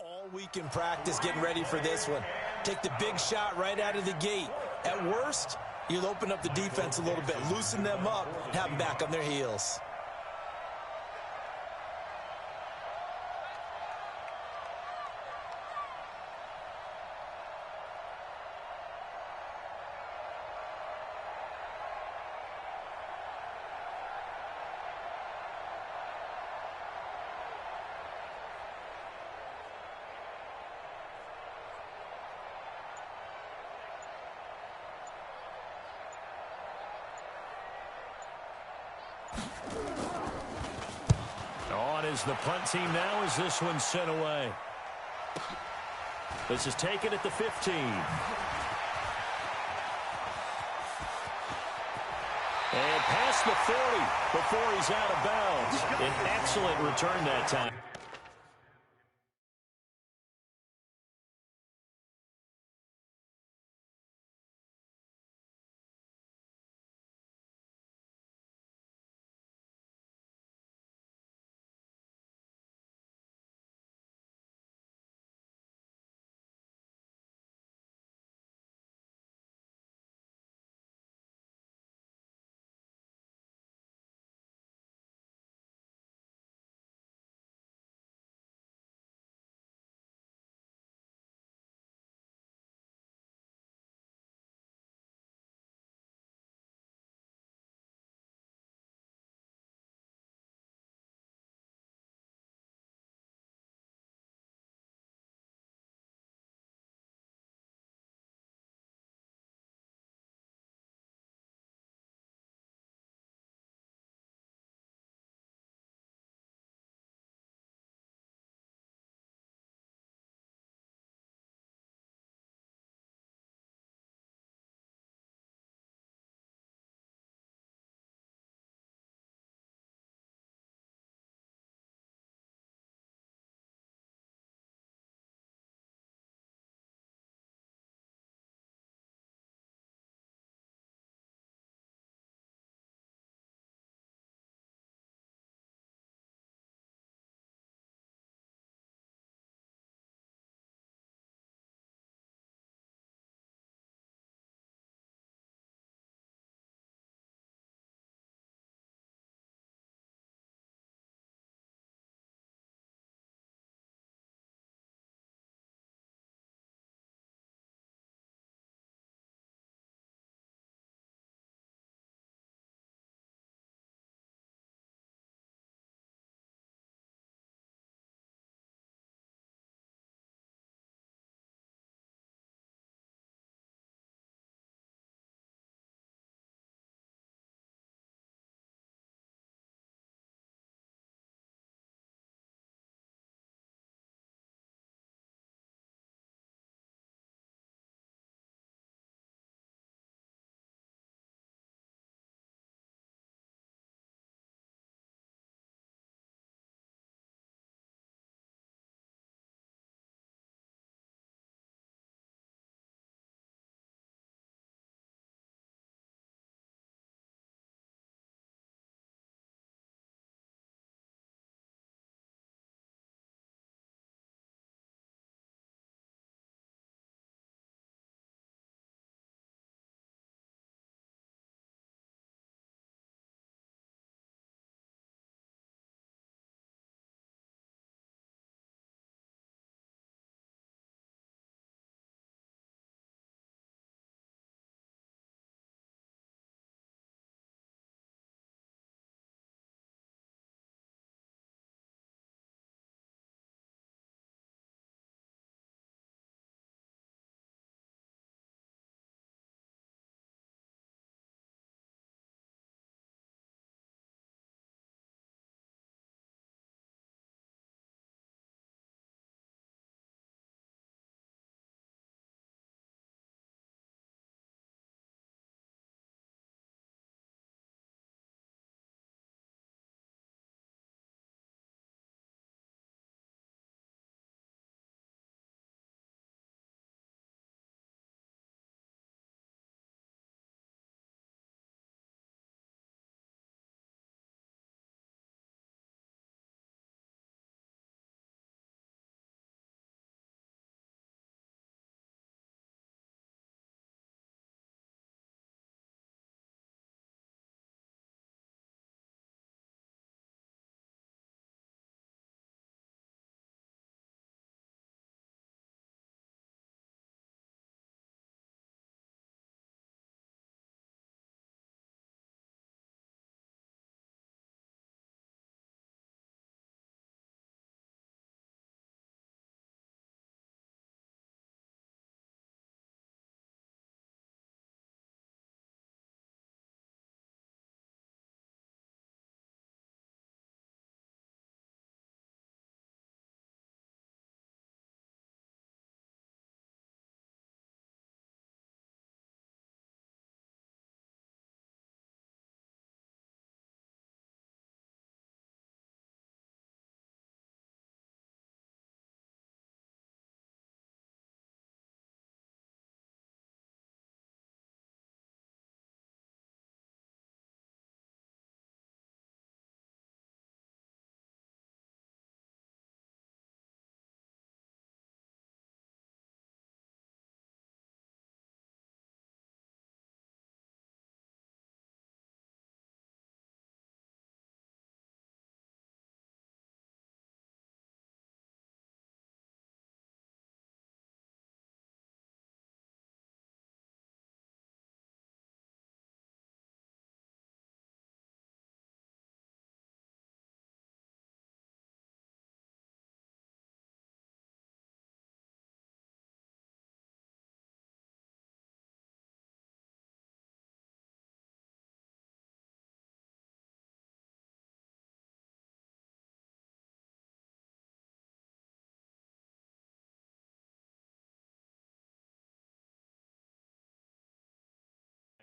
all week in practice getting ready for this one. Take the big shot right out of the gate. At worst, you'll open up the defense a little bit, loosen them up, have them back on their heels. On is the punt team now as this one's sent away. This is taken at the 15. And past the 40 before he's out of bounds. An excellent return that time.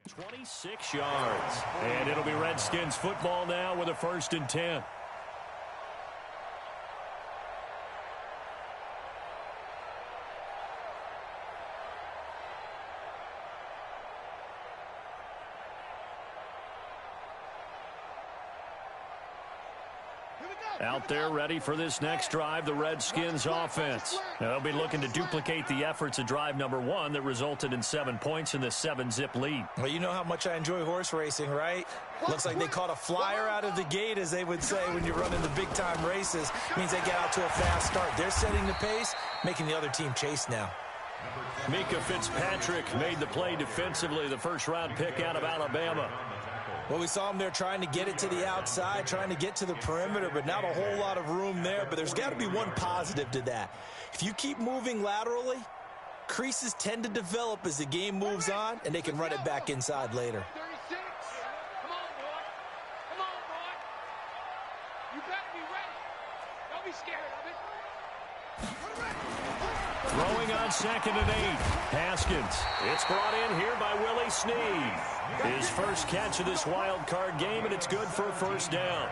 26 yards. And it'll be Redskins football now with a 1st and 10. Out there ready for this next drive, the Redskins offense. They'll be looking to duplicate the efforts of drive number 1 that resulted in 7 points in the 7-zip lead. Well, you know how much I enjoy horse racing, right? Looks like they caught a flyer out of the gate, as they would say when you're running the big-time races. Means they get out to a fast start. They're setting the pace, making the other team chase now. Mika Fitzpatrick made the play defensively, the first-round pick out of Alabama. Well, we saw him there trying to get it to the outside, trying to get to the perimeter, but not a whole lot of room there. But there's got to be one positive to that. If you keep moving laterally, creases tend to develop as the game moves on, and they can run it back inside later. 36. Come on, boy. Come on, boy. You better be ready. Don't be scared of it. Throwing on 2nd and 8. Haskins. It's brought in here by Willie Snead. His first catch of this wild card game, and it's good for a 1st down.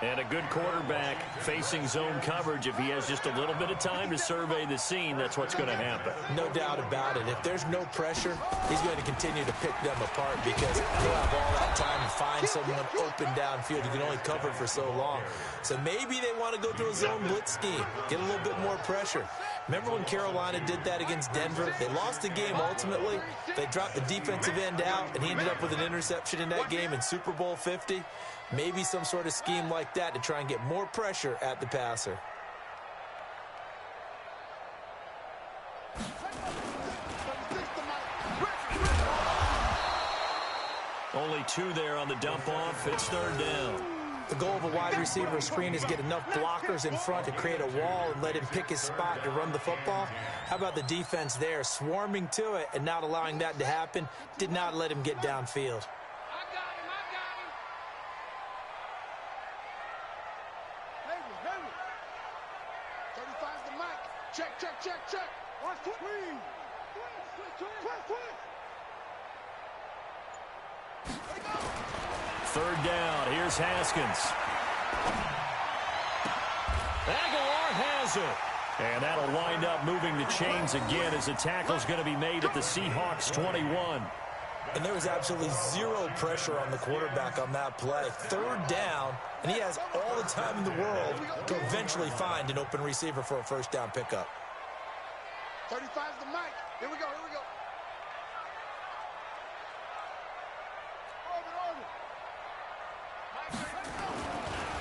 And a good quarterback facing zone coverage. If he has just a little bit of time to survey the scene, that's what's going to happen. No doubt about it. If there's no pressure, he's going to continue to pick them apart because he'll have all that time to find someone open downfield. You can only cover for so long. So maybe they want to go to a zone blitz scheme, get a little bit more pressure. Remember when Carolina did that against Denver? They lost the game ultimately. They dropped the defensive end out, and he ended up with an interception in that game in Super Bowl 50. Maybe some sort of scheme like that to try and get more pressure at the passer. Only 2 there on the dump off. It's 3rd down. The goal of a wide receiver screen is get enough blockers in front to create a wall and let him pick his spot to run the football. How about the defense there, swarming to it and not allowing that to happen? Did not let him get downfield. I got him. I got him. Hayward, Hayward. 35's the mic. Check, check, check, check. One, two, three. Quick. 3rd down. Here's Haskins. Aguilar has it. And that'll wind up moving the chains again as the tackle's going to be made at the Seahawks 21. And there was absolutely zero pressure on the quarterback on that play. 3rd down, and he has all the time in the world to eventually find an open receiver for a 1st down pickup. 35's the mic. Here we go.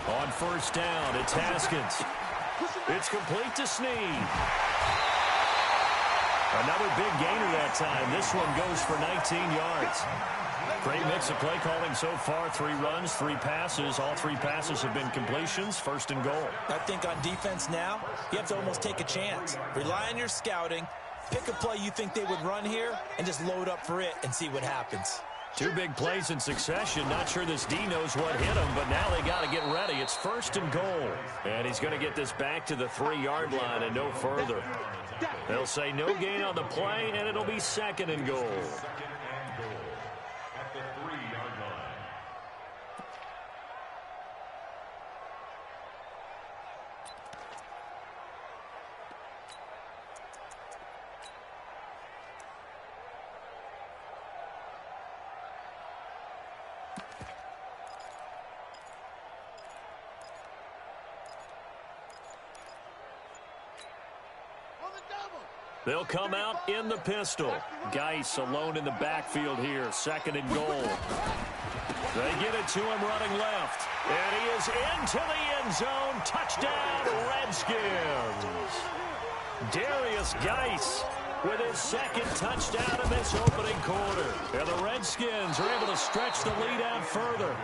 On 1st down, it's Haskins. It's complete to Snead. Another big gainer that time. This one goes for 19 yards. Great mix of play calling so far. 3 runs, 3 passes. All 3 passes have been completions. 1st and goal. I think on defense now, you have to almost take a chance. Rely on your scouting. Pick a play you think they would run here and just load up for it and see what happens. 2 big plays in succession. Not sure this D knows what hit him, but now they got to get ready. It's 1st and goal. And he's going to get this back to the 3-yard line and no further. They'll say no gain on the play, and it'll be 2nd and goal. They'll come out in the pistol. Geis alone in the backfield here. 2nd and goal. They get it to him running left. And he is into the end zone. Touchdown, Redskins. Darius Geis with his 2nd touchdown in this opening quarter. And the Redskins are able to stretch the lead out further.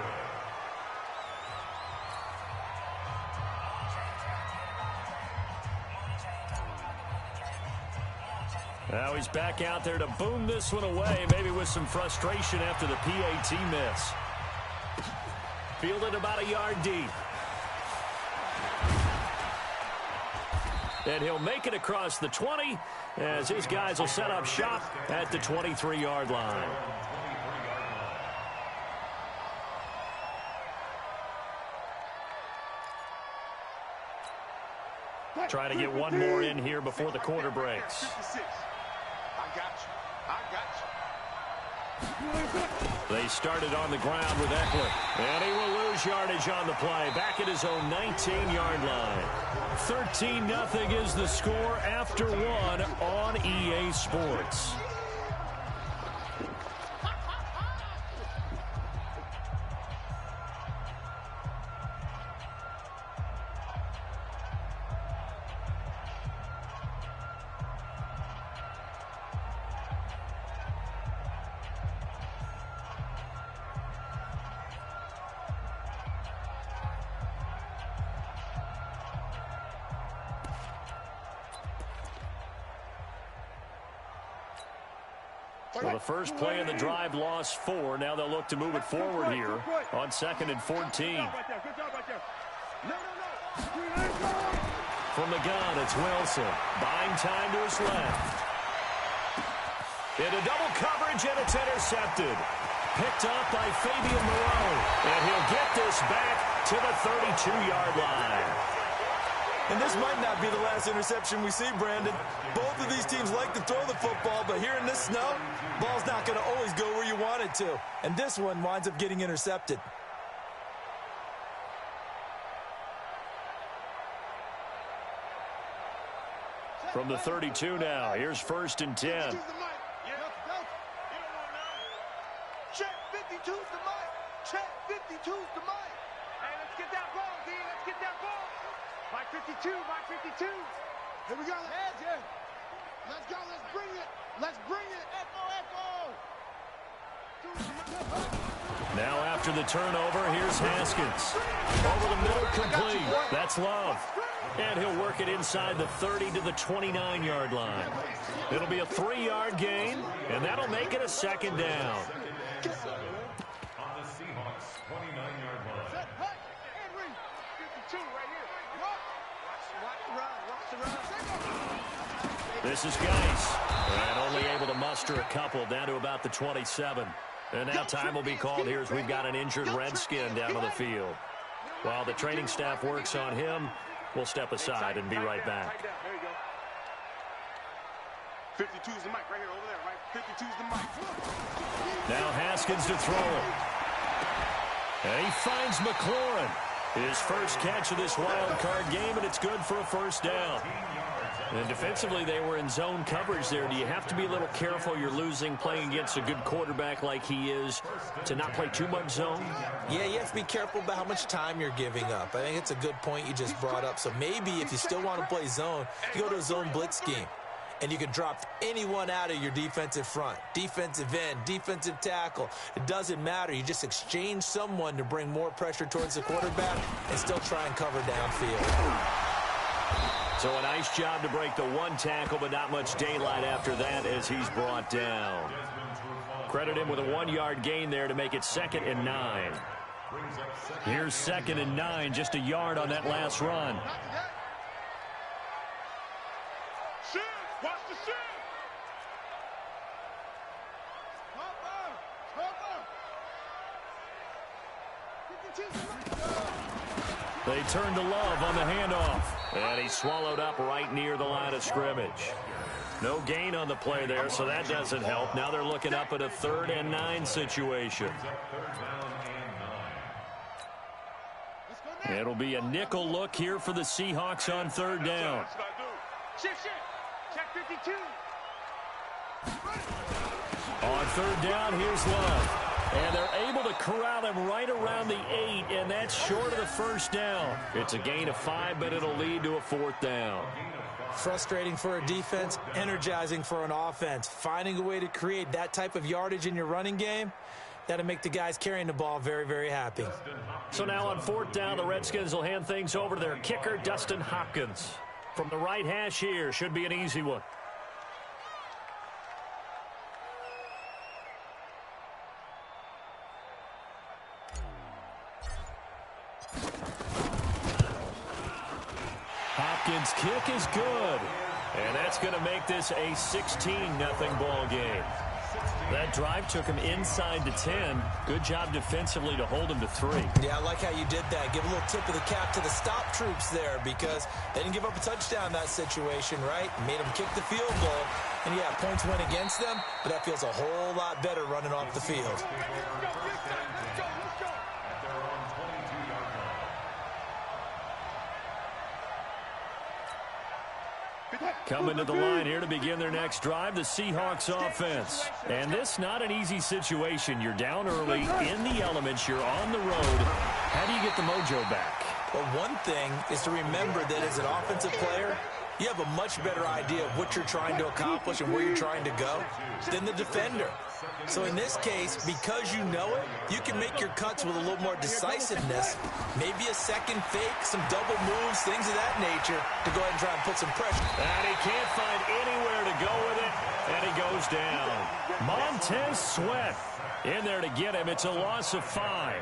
Now he's back out there to boom this one away, maybe with some frustration after the PAT miss. Fielded about a yard deep. And he'll make it across the 20 as his guys will set up shop at the 23-yard line. Try to get one more in here before the quarter breaks. 56. I got you. I got you. They started on the ground with Eckler. And he will lose yardage on the play. Back at his own 19-yard line. 13-0 is the score after one on EA Sports. Well, the first play of the drive lost 4. Now they'll look to move it forward here on 2nd and 14. From the gun, it's Wilson. Buying time to his left. Into double coverage, and it's intercepted. Picked up by Fabian Moreau. And he'll get this back to the 32-yard line. And this might not be the last interception we see, Brandon. Both of these teams like to throw the football, but here in this snow, ball's not going to always go where you want it to. And this one winds up getting intercepted. From the 32 now, here's 1st and 10. Check 52's the mic. Check 52's the mic. Hey, let's get that ball, D. Let's get that ball. Mike 52, Mike 52. Here we go. Heads, let's go. Let's bring it. Let's bring it. Echo. Now after the turnover, here's Haskins. Over the middle, complete. That's Love. And he'll work it inside the 30 to the 29-yard line. It'll be a 3-yard gain, and that'll make it a 2nd down. On the Seahawks 29-yard line. 52 right here. Watch the run. This is Geis. And only able to muster a couple down to about the 27. And now time will be called here as we've got an injured Redskin down on the field. While the training staff works on him, we'll step aside and be right back. There you go. 52's the mic right here over there, right? 52's the mic. Now Haskins to throw it. And he finds McLaurin. His first catch of this wild card game, and it's good for a 1st down. And defensively, they were in zone coverage there. Do you have to be a little careful you're losing playing against a good quarterback like he is to not play too much zone? Yeah, you have to be careful about how much time you're giving up. I think it's a good point you just brought up. So maybe if you still want to play zone, you go to a zone blitz scheme. And you can drop anyone out of your defensive front, defensive end, defensive tackle. It doesn't matter. You just exchange someone to bring more pressure towards the quarterback and still try and cover downfield. So a nice job to break the 1 tackle, but not much daylight after that as he's brought down. Credit him with a 1-yard gain there to make it 2nd and 9. Here's 2nd and 9, just a yard on that last run. Watch the shit. They turn to Love on the handoff. And he swallowed up right near the line of scrimmage. No gain on the play there, so that doesn't help. Now they're looking up at a 3rd and 9 situation. It'll be a nickel look here for the Seahawks on 3rd down. Shift. Check 52. On 3rd down, here's Love. And they're able to corral him right around the 8, and that's short of the 1st down. It's a gain of 5, but it'll lead to a 4th down. Frustrating for a defense, energizing for an offense. Finding a way to create that type of yardage in your running game, that'll make the guys carrying the ball very, very happy. So now on 4th down, the Redskins will hand things over to their kicker, Dustin Hopkins. From the right hash here, should be an easy one. Hopkins' kick is good. And that's going to make this a 16-0 ball game. That drive took him inside the 10. Good job defensively to hold him to 3. Yeah, I like how you did that. Give a little tip of the cap to the stop troops there because they didn't give up a touchdown in that situation, right? Made them kick the field goal. And, yeah, points went against them, but that feels a whole lot better running off the field. Coming to the line here to begin their next drive, the Seahawks offense. And this not an easy situation. You're down early, in the elements, you're on the road. How do you get the mojo back? Well, one thing is to remember that as an offensive player, you have a much better idea of what you're trying to accomplish and where you're trying to go than the defender. So in this case, because you know it, you can make your cuts with a little more decisiveness, maybe a second fake, some double moves, things of that nature to go ahead and try and put some pressure. And he can't find anywhere to go with it, and he goes down. Montez Sweat in there to get him. It's a loss of 5.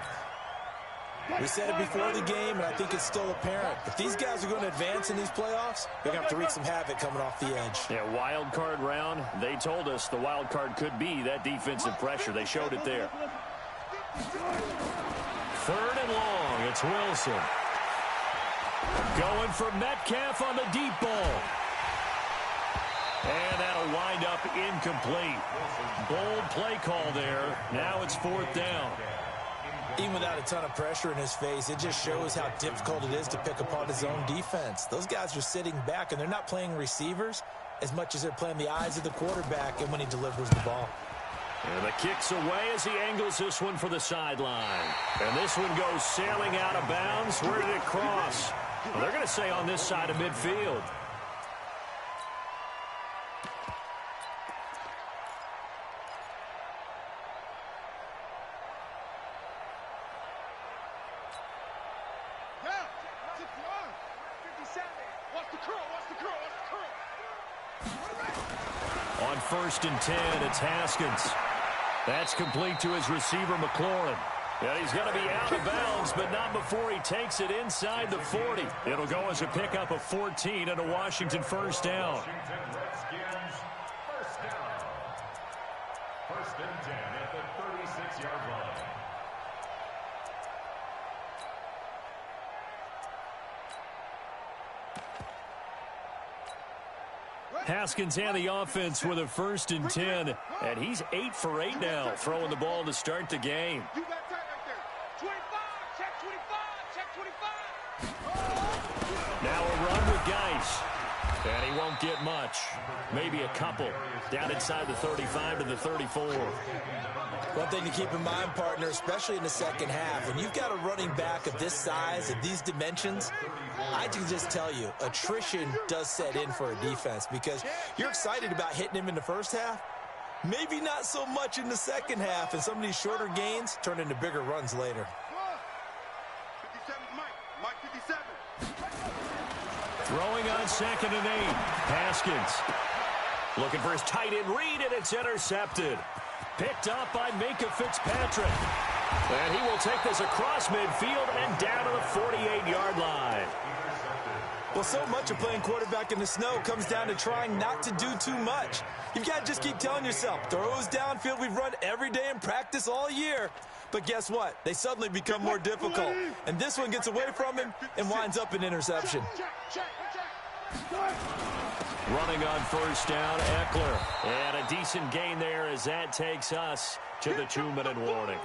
We said it before the game, and I think it's still apparent. If these guys are going to advance in these playoffs, they're going to have to wreak some havoc coming off the edge. Yeah, wild card round. They told us the wild card could be that defensive pressure. They showed it there. 3rd and long. It's Wilson. Going for Metcalf on the deep ball. And that'll wind up incomplete. Bold play call there. Now it's 4th down. Even without a ton of pressure in his face, it just shows how difficult it is to pick apart his own defense. Those guys are sitting back, and they're not playing receivers as much as they're playing the eyes of the quarterback and when he delivers the ball. And the kick's away as he angles this one for the sideline. And this one goes sailing out of bounds. Where did it cross? Well, they're going to say on this side of midfield. On 1st and 10, it's Haskins. That's complete to his receiver, McLaurin. Yeah, he's going to be out of bounds, but not before he takes it inside the 40. It'll go as a pickup of 14 and a Washington 1st down. Washington Redskins, 1st down. 1st and 10 at the 36-yard line. Haskins and the offense with a 1st and 10, and he's 8 for 8 now, throwing the ball to start the game. You got tight right there. 25, check 25, check 25. Now a run with Geis, and he won't get much. Maybe a couple down inside the 35 to the 34. One thing to keep in mind, partner, especially in the second half, when you've got a running back of this size, of these dimensions, I can just tell you, attrition does set in for a defense because you're excited about hitting him in the first half, maybe not so much in the second half, and some of these shorter gains turn into bigger runs later. 57, Mike 57. Throwing on 2nd and 8, Haskins. Looking for his tight end read, and it's intercepted. Picked up by Minka Fitzpatrick. And he will take this across midfield and down to the 48-yard line. Well, so much of playing quarterback in the snow comes down to trying not to do too much. You've got to just keep telling yourself, throws downfield we've run every day in practice all year. But guess what? They suddenly become more difficult. And this one gets away from him and winds up an interception. Running on 1st down, Eckler. And a decent gain there as that takes us to the 2-minute warning.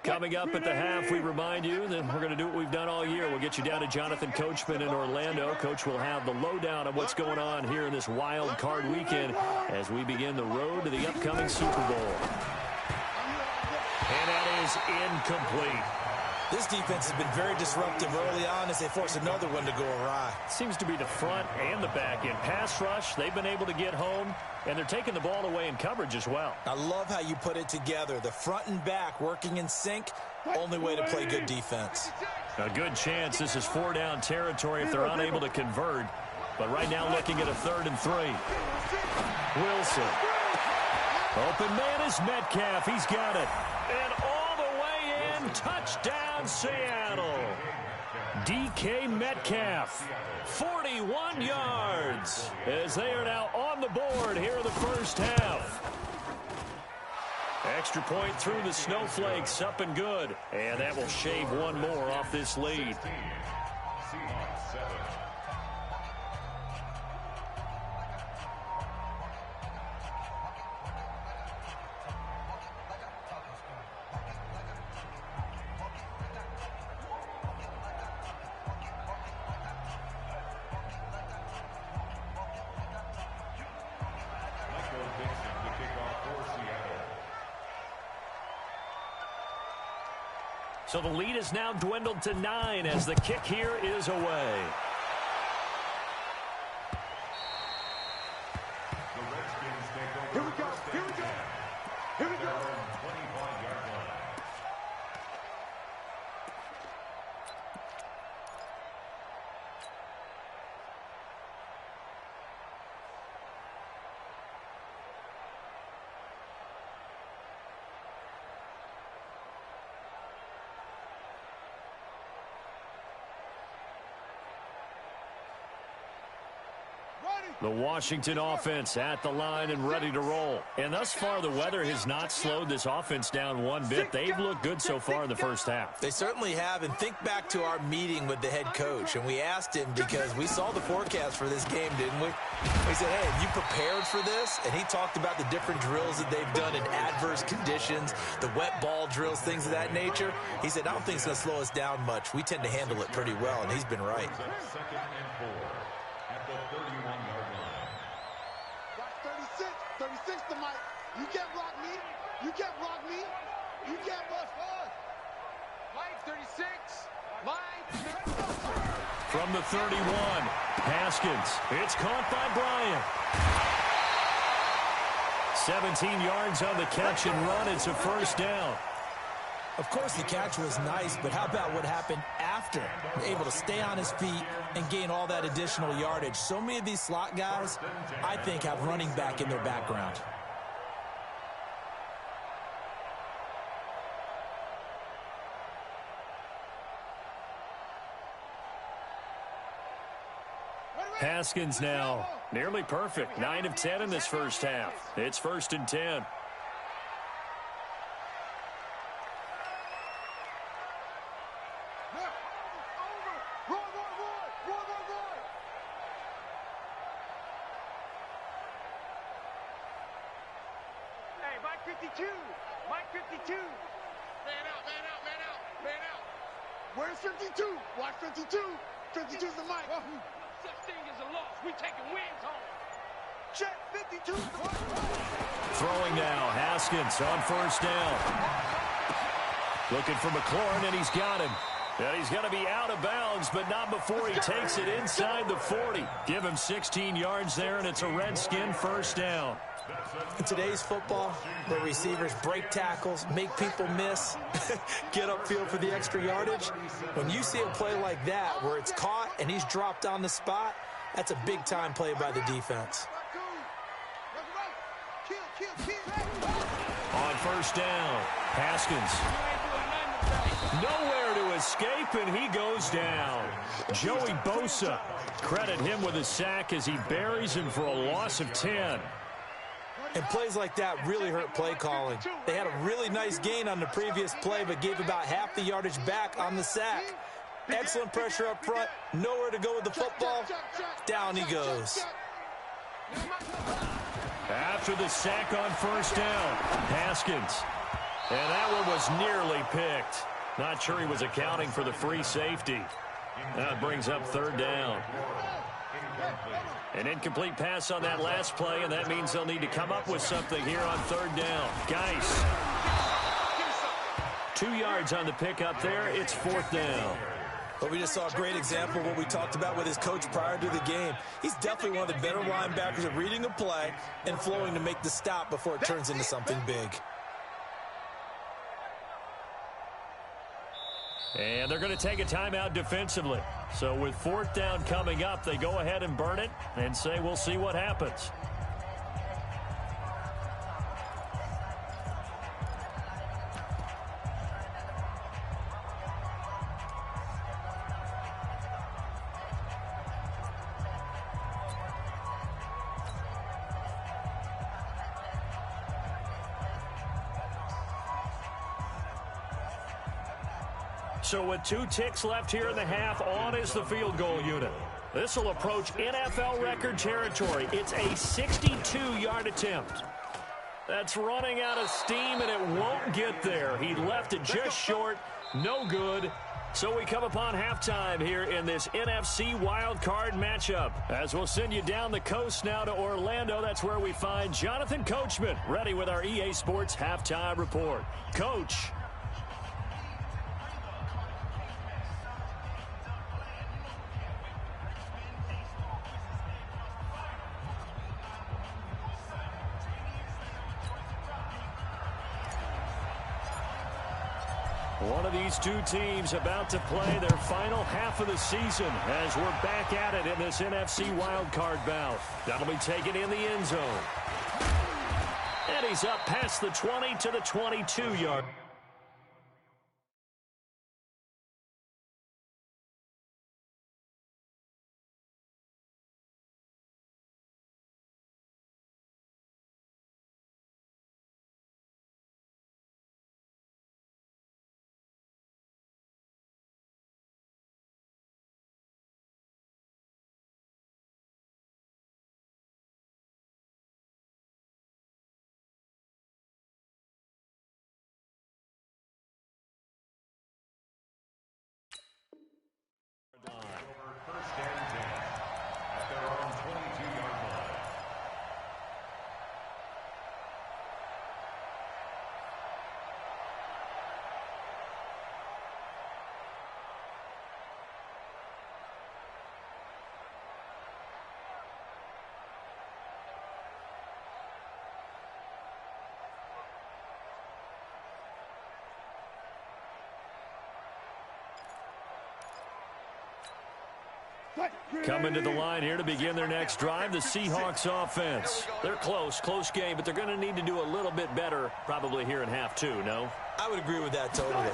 Coming up at the half, we remind you that we're going to do what we've done all year. We'll get you down to Jonathan Coachman in Orlando. Coach will have the lowdown of what's going on here in this wild card weekend as we begin the road to the upcoming Super Bowl. And that is incomplete. This defense has been very disruptive early on as they force another one to go awry. Seems to be the front and the back end. Pass rush, they've been able to get home, and they're taking the ball away in coverage as well. I love how you put it together. The front and back working in sync, only way to play good defense. A good chance this is 4-down territory if they're unable to convert. But right now looking at a 3rd and 3. Wilson. Open man is Metcalf. He's got it. And all the way in and touchdown, Seattle. DK Metcalf, 41 yards, as they are now on the board here in the first half. Extra point through the snowflakes, up and good. And that will shave one more off this lead. So the lead is now dwindled to 9 as the kick here is away. Here we go. Here we go. Here we go. The Washington offense at the line and ready to roll. And thus far, the weather has not slowed this offense down one bit. They've looked good so far in the first half. They certainly have. And think back to our meeting with the head coach. And we asked him because we saw the forecast for this game, didn't we? We said, hey, have you prepared for this? And he talked about the different drills that they've done in adverse conditions, the wet ball drills, things of that nature. He said, I don't think it's going to slow us down much. We tend to handle it pretty well, and he's been right. Second and 4 at the 31-yard line. Watch 36 to Mike. You can't block me. You can't block me. You can't block us. Mike, 36. Mike. From the 31, Haskins. It's caught by Bryant. 17 yards on the catch and run. It's a first down. Of course, the catch was nice, but how about what happened after? Able to stay on his feet and gain all that additional yardage. So many of these slot guys, I think, have running back in their background. Haskins now nearly perfect. 9 of 10 in this first half. It's 1st and 10. Mike 52. Mike 52. Man out, man out, man out, man out. Where's 52? Watch 52. 52's the mic. Such thing as a loss. We taking wins home. Check 52. Throwing now. Haskins on first down. Looking for McLaurin, and he's got him. And he's going to be out of bounds, but not before he takes it inside the 40. Give him 16 yards there, and it's a Redskin first down. In today's football, where receivers break tackles, make people miss, get upfield for the extra yardage, when you see a play like that where it's caught and he's dropped on the spot, that's a big-time play by the defense. On first down, Haskins. Nowhere to escape, and he goes down. Joey Bosa, credit him with a sack as he buries him for a loss of 10. And plays like that really hurt play calling. They had a really nice gain on the previous play, but gave about half the yardage back on the sack. Excellent pressure up front. Nowhere to go with the football. Down he goes. After the sack on first down, Haskins. And that one was nearly picked. Not sure he was accounting for the free safety. That brings up third down. An incomplete pass on that last play, and that means they'll need to come up with something here on third down. Geis. 2 yards on the pickup there. It's 4th down. But we just saw a great example of what we talked about with his coach prior to the game. He's definitely one of the better linebackers at reading a play and flowing to make the stop before it turns into something big. And they're going to take a timeout defensively. So with 4th down coming up, they go ahead and burn it and say we'll see what happens. So with 2 ticks left here in the half, on is the field goal unit. This will approach NFL record territory. It's a 62-yard attempt. That's running out of steam, and it won't get there. He left it just short. No good. So we come upon halftime here in this NFC wildcard matchup. As we'll send you down the coast now to Orlando, that's where we find Jonathan Coachman ready with our EA Sports halftime report. Coach. One of these two teams about to play their final half of the season as we're back at it in this NFC wildcard bout. That'll be taken in the end zone. And he's up past the 20 to the 22-yard. First and 10 at their own 22-yard line. Coming to the line here to begin their next drive, the Seahawks offense. They're close game, but they're going to need to do a little bit better probably here in half two, no? I would agree with that totally.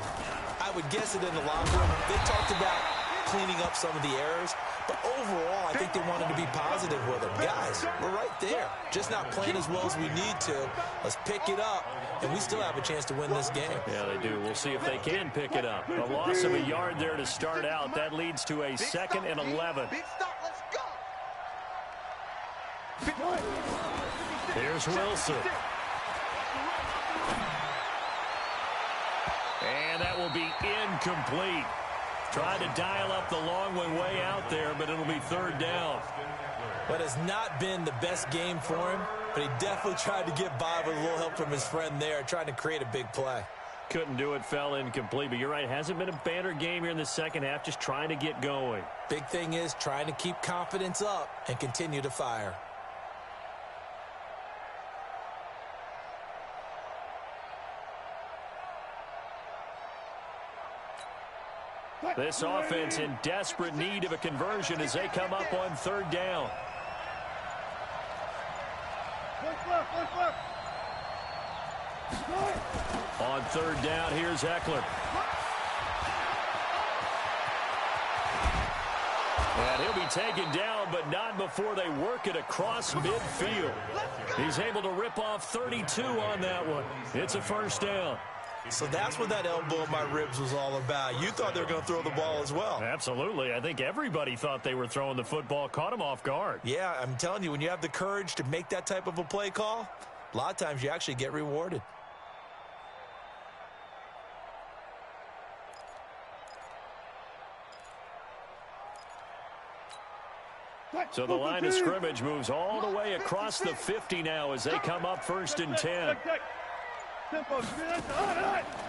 I would guess it in the locker room. They talked about cleaning up some of the errors, but overall, I think they wanted to be positive with them. Guys, we're right there. Just not playing as well as we need to. Let's pick it up, and we still have a chance to win this game. Yeah, they do. We'll see if they can pick it up. A loss of a yard there to start out. That leads to a 2nd and 11. Here's Wilson. And that will be incomplete. Tried to dial up the long way out there, but it'll be 3rd down. But it's not been the best game for him, but he definitely tried to get by with a little help from his friend there, trying to create a big play. Couldn't do it, fell incomplete, but you're right, hasn't been a banner game here in the second half, just trying to get going. Big thing is trying to keep confidence up and continue to fire. This offense in desperate need of a conversion as they come up on 3rd down. On 3rd down, here's Eckler. And he'll be taken down, but not before they work it across midfield. He's able to rip off 32 on that one. It's a 1st down. So that's what that elbow in my ribs was all about. You thought they were going to throw the ball as well. Absolutely. I think everybody thought they were throwing the football, caught him off guard. Yeah, I'm telling you, when you have the courage to make that type of a play call, a lot of times you actually get rewarded. So the line of scrimmage moves all the way across the 50 now as they come up 1st and 10.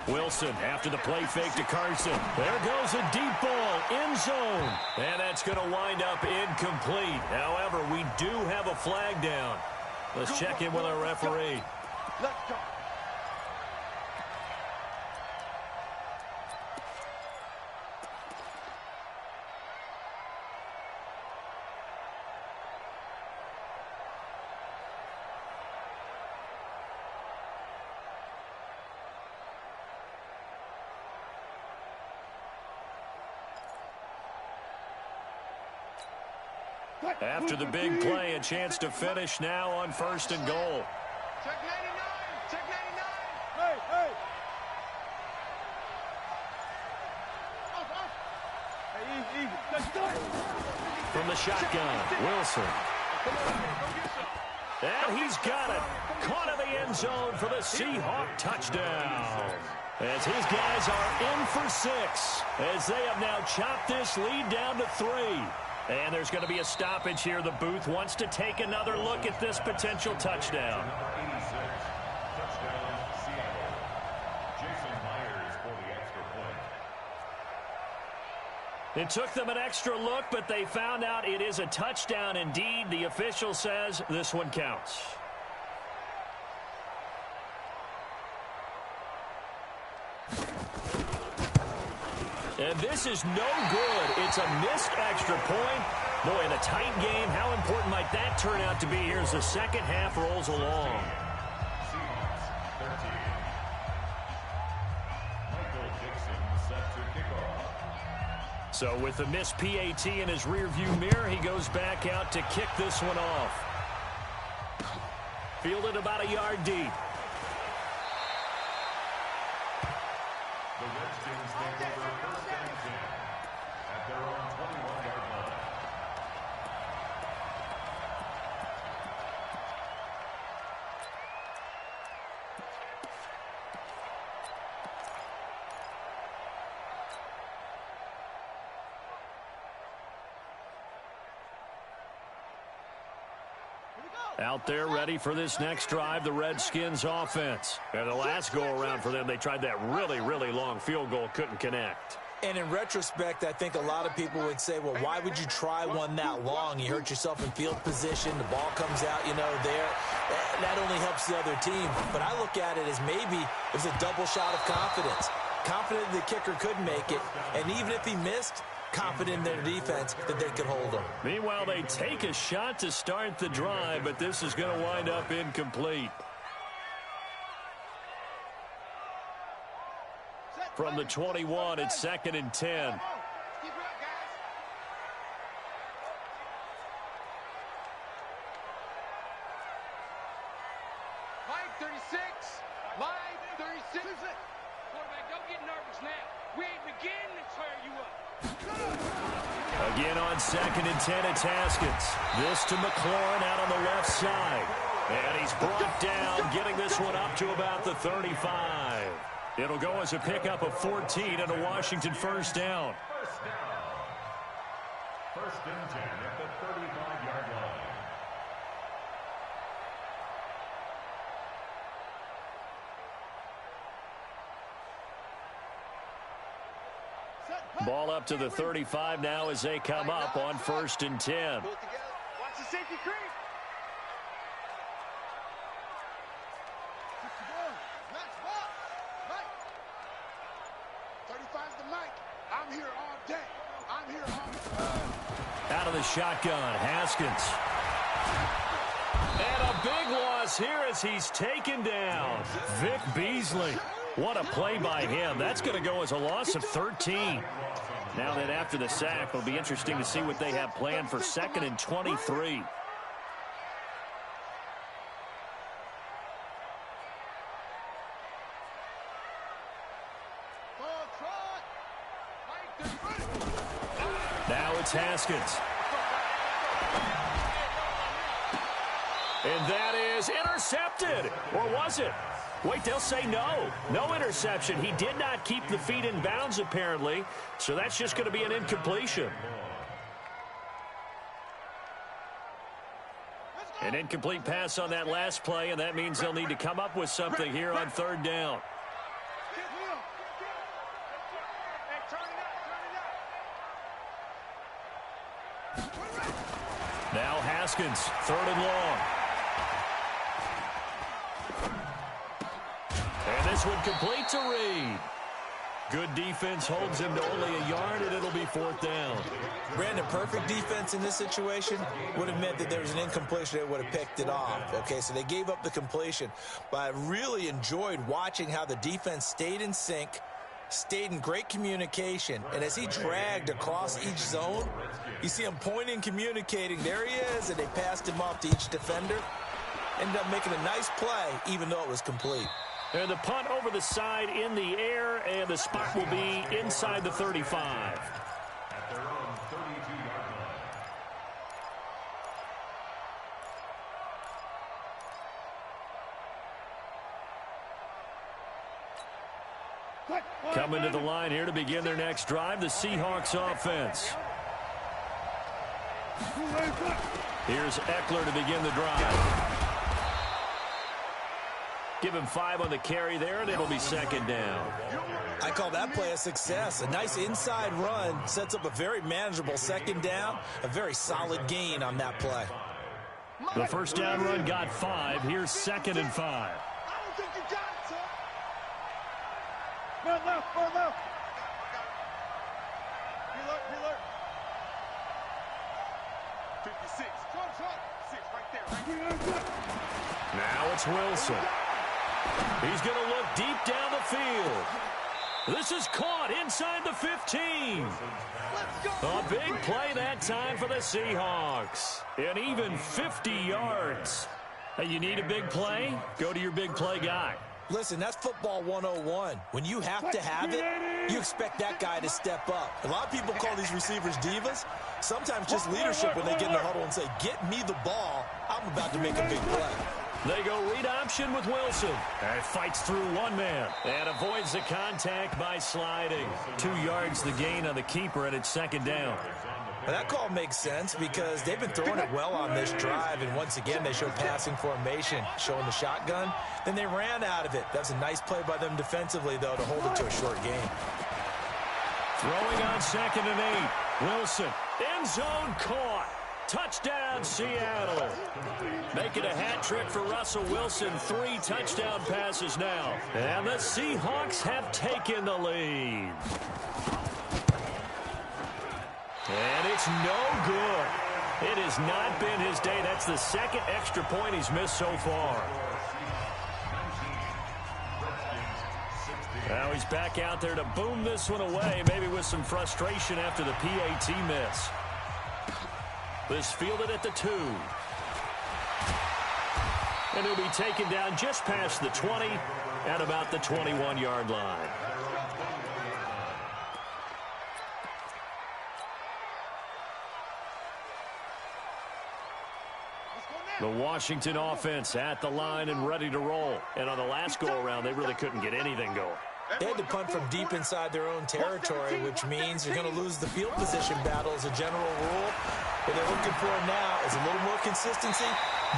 Wilson after the play fake to Carson. There goes a deep ball, end zone. And that's going to wind up incomplete. However, we do have a flag down. Let's check in with our referee. Let's go. After the big play, a chance to finish now on 1st and goal. Check 99. Check 99. Hey, hey. From the shotgun, Wilson. And he's got it. Caught in the end zone for the Seahawk touchdown. As his guys are in for 6. As they have now chopped this lead down to 3. And there's going to be a stoppage here. The booth wants to take another look at this potential touchdown. It took them an extra look, but they found out it is a touchdown indeed. The official says this one counts. And this is no good. It's a missed extra point. Boy, in a tight game, how important might that turn out to be here as the second half rolls along? So with the missed PAT in his rearview mirror, he goes back out to kick this one off. Fielded about a yard deep. The Redskins take over first and 10 at their own 21-yard line. Out there ready for this next drive, the Redskins offense. And the last go-around for them, they tried that really, really long field goal, couldn't connect. And in retrospect, I think a lot of people would say, well, why would you try one that long? You hurt yourself in field position. The ball comes out, there. That only helps the other team. But I look at it as maybe it was a double shot of confidence. Confident the kicker could make it. And even if he missed, confident in their defense that they could hold him. Meanwhile, they take a shot to start the drive, but this is going to wind up incomplete. From the 21, it's 2nd and 10. Again on 2nd and 10, it's Haskins. This to McLaurin out on the left side. And he's brought down, getting this one up to about the 35. It'll go as a pickup of 14 and a Washington first down. First and 10 at the 35-yard line. Ball up to the 35 now as they come up on 1st and 10. Watch the safety creep. I'm here all day. I'm here all day. Out of the shotgun, Haskins. And a big loss here as he's taken down. Vic Beasley. What a play by him. That's going to go as a loss of 13. Now that after the sack, it'll be interesting to see what they have planned for 2nd and 23. Now it's Haskins. And that is intercepted. Or was it? Wait, they'll say no. No interception. He did not keep the feet in bounds, apparently. So that's just going to be an incompletion. An incomplete pass on that last play, and that means they'll need to come up with something here on 3rd down. Now Haskins, 3rd and long. And this one complete to Reed. Good defense holds him to only a yard, and it'll be 4th down. Brandon, perfect defense in this situation would have meant that there was an incompletion. They would have picked it off. Okay, so they gave up the completion. But I really enjoyed watching how the defense stayed in sync, stayed in great communication. And as he dragged across each zone, you see him pointing, communicating. There he is, and they passed him off to each defender. Ended up making a nice play, even though it was complete. And the punt over the side in the air, and the spot will be inside the 35. At their own Coming to the line here to begin their next drive, the Seahawks offense. Here's Eckler to begin the drive. Give him 5 on the carry there, and it'll be second down. I call that play a success. A nice inside run sets up a very manageable second down, a very solid gain on that play. The first down run got 5. Here's 2nd and 5. I don't think you got it, sir. Left, left. Reload. 56. 6 right there. Now it's Wilson. He's going to look deep down the field. This is caught inside the 15. A big play that time for the Seahawks. And even 50 yards. Hey, you need a big play? Go to your big play guy. Listen, that's football 101. When you have to have it, you expect that guy to step up. A lot of people call these receivers divas. Sometimes just leadership when they get in the huddle and say, get me the ball. I'm about to make a big play. They go read option with Wilson. And fights through one man. And avoids the contact by sliding. 2 yards the gain on the keeper, and it's second down. Well, that call makes sense because they've been throwing it well on this drive, and once again they show passing formation, showing the shotgun. Then they ran out of it. That's a nice play by them defensively, though, to hold it to a short gain. Throwing on 2nd and 8. Wilson, end zone caught. Touchdown, Seattle. Making a hat trick for Russell Wilson. 3 touchdown passes now. And the Seahawks have taken the lead. And it's no good. It has not been his day. That's the 2nd extra point he's missed so far. Now he's back out there to boom this one away, maybe with some frustration after the PAT miss. This fielded at the 2. And he'll be taken down just past the 20 at about the 21-yard line. The Washington offense at the line and ready to roll. And on the last go-around, they really couldn't get anything going. They had to punt from deep inside their own territory, which means you're going to lose the field position battle as a general rule. What they're looking for now is a little more consistency,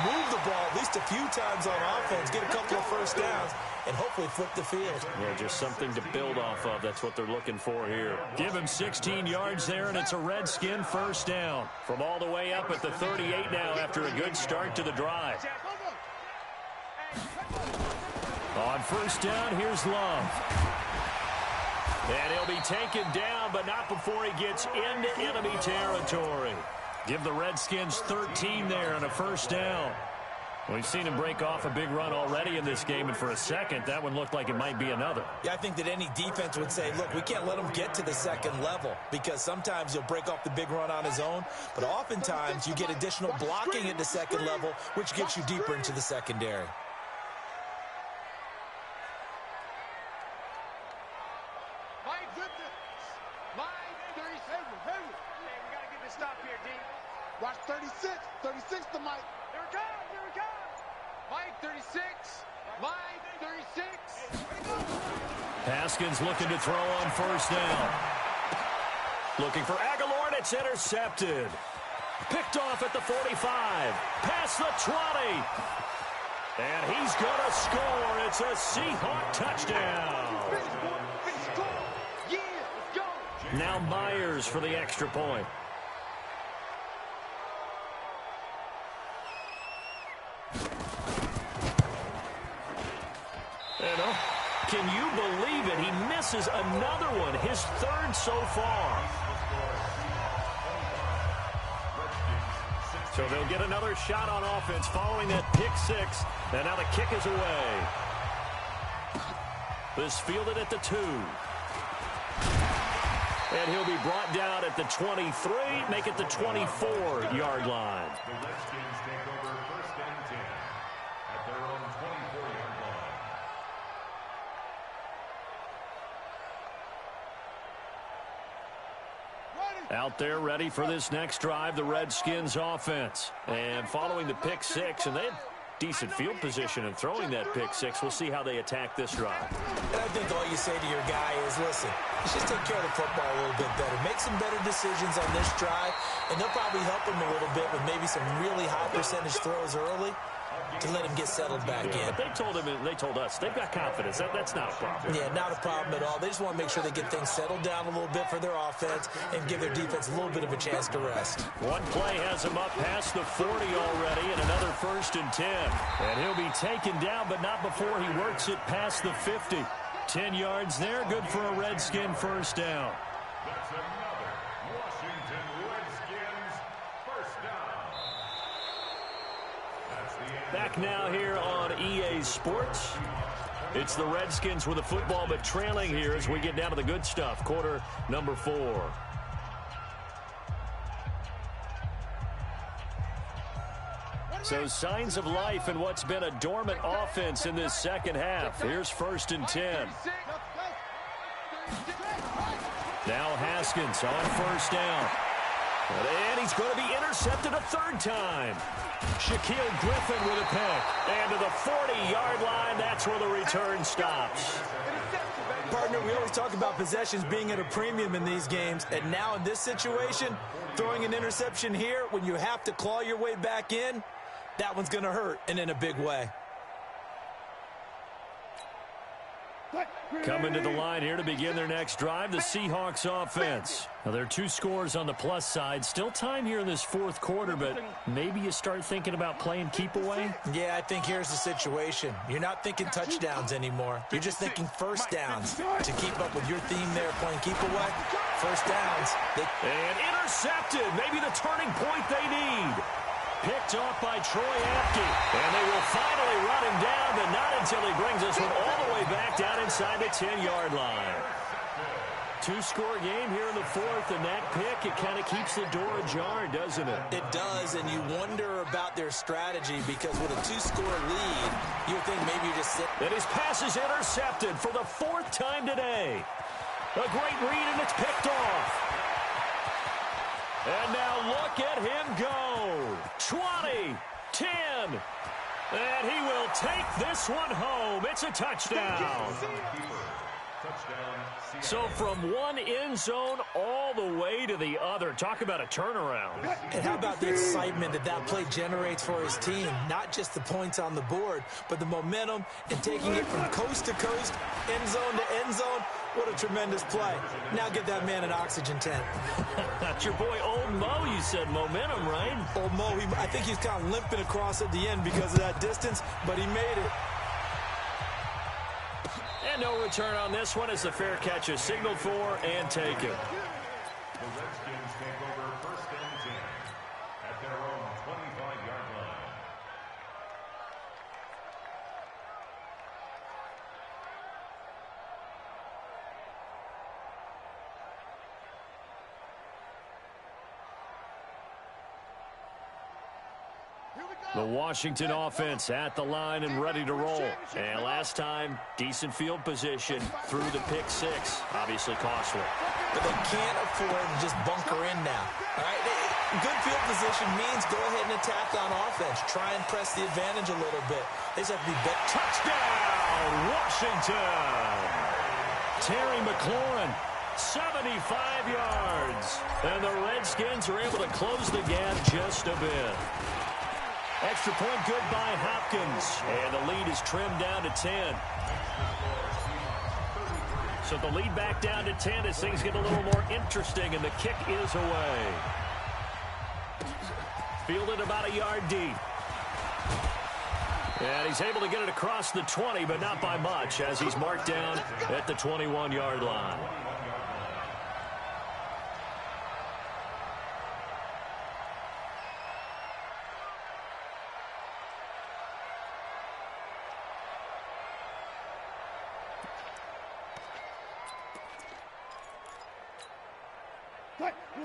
move the ball at least a few times on offense, get a couple of first downs, and hopefully flip the field. Yeah, just something to build off of. That's what they're looking for here. Give him 16 yards there, and it's a Redskin first down. From all the way up at the 38 now after a good start to the drive. On first down, here's Love. And he'll be taken down, but not before he gets into enemy territory. Give the Redskins 13 there on a first down. We've seen him break off a big run already in this game, and for a second, that one looked like it might be another. Yeah, I think that any defense would say, look, we can't let him get to the second level because sometimes he'll break off the big run on his own, but oftentimes you get additional blocking at the second level, which gets you deeper into the secondary. Watch 36. 36 to Mike. Here we go. Mike, 36. Mike, 36. Haskins looking to throw on first down. Looking for Aguilar, and it's intercepted. Picked off at the 45. Past the 20. And he's going to score. It's a Seahawk touchdown. Yeah, let's go. Now Myers for the extra point. Can you believe it? He misses another one, his 3rd so far. So they'll get another shot on offense following that pick 6. And now the kick is away. This fielded at the 2. And he'll be brought down at the 23, make it the 24-yard line. The Redskins take over 1st and 10 at their own 24-yard line. Out there ready for this next drive, the Redskins offense. And following the pick 6, and they had decent field position in throwing that pick 6. We'll see how they attack this drive. And I think all you say to your guy is, listen, let's just take care of the football a little bit better. Make some better decisions on this drive, and they'll probably help him a little bit with maybe some really high percentage throws early to let him get settled back in. But they told us they've got confidence. That's not a problem. Yeah, not a problem at all. They just want to make sure they get things settled down a little bit for their offense and give their defense a little bit of a chance to rest. One play has him up past the 40 already, and another 1st and 10. And he'll be taken down, but not before he works it past the 50. 10 yards there, good for a Redskin first down. That's another Washington Redskins first down. That's the end. Back now here on EA Sports. It's the Redskins with the football, but trailing here as we get down to the good stuff. Quarter number 4. So signs of life in what's been a dormant offense in this second half. Here's 1st and 10. Now Haskins on 1st down. And he's going to be intercepted a 3rd time. Shaquille Griffin with a pick. And to the 40-yard line, that's where the return stops. Partner, we always talk about possessions being at a premium in these games, and now in this situation, throwing an interception here when you have to claw your way back in, that one's going to hurt, and in a big way. Coming to the line here to begin their next drive, the Seahawks offense. Now, there are 2 scores on the plus side. Still time here in this 4th quarter, but maybe you start thinking about playing keep away? Yeah, I think here's the situation. You're not thinking touchdowns anymore. You're just thinking first downs. To keep up with your theme there, playing keep away, first downs. And intercepted. Maybe the turning point they need. Picked off by Troy Apke. And they will finally run him down, but not until he brings this one all the way back down inside the 10-yard line. 2-score game here in the 4th, and that pick, it kind of keeps the door ajar, doesn't it? It does, and you wonder about their strategy because with a 2-score lead, you would think maybe you just sit. And his pass is intercepted for the 4th time today. A great read, and it's picked off. And now look at him go. 20, 10, and he will take this one home. It's a touchdown. So from one end zone all the way to the other. Talk about a turnaround. And how about the excitement that play generates for his team? Not just the points on the board, but the momentum and taking it from coast to coast, end zone to end zone. What a tremendous play. Now get that man an oxygen tent. That's your boy Old Mo. You said momentum, right? Old Mo, I think he's kind of limping across at the end because of that distance, but he made it. And no return on this one as the fair catch is signaled for and taken. The Redskins take over 1st and 10 at their own 25-yard line. The Washington offense at the line and ready to roll. And last time, decent field position through the pick 6. Obviously costly. But they can't afford to just bunker in now. All right? Good field position means go ahead and attack on offense. Try and press the advantage a little bit. They just have to be better. Touchdown, Washington! Terry McLaurin, 75 yards. And the Redskins are able to close the gap just a bit. Extra point good by Hopkins. And the lead is trimmed down to 10. So the lead back down to 10 as things get a little more interesting, and the kick is away. Fielded about a yard deep. And he's able to get it across the 20, but not by much, as he's marked down at the 21-yard line.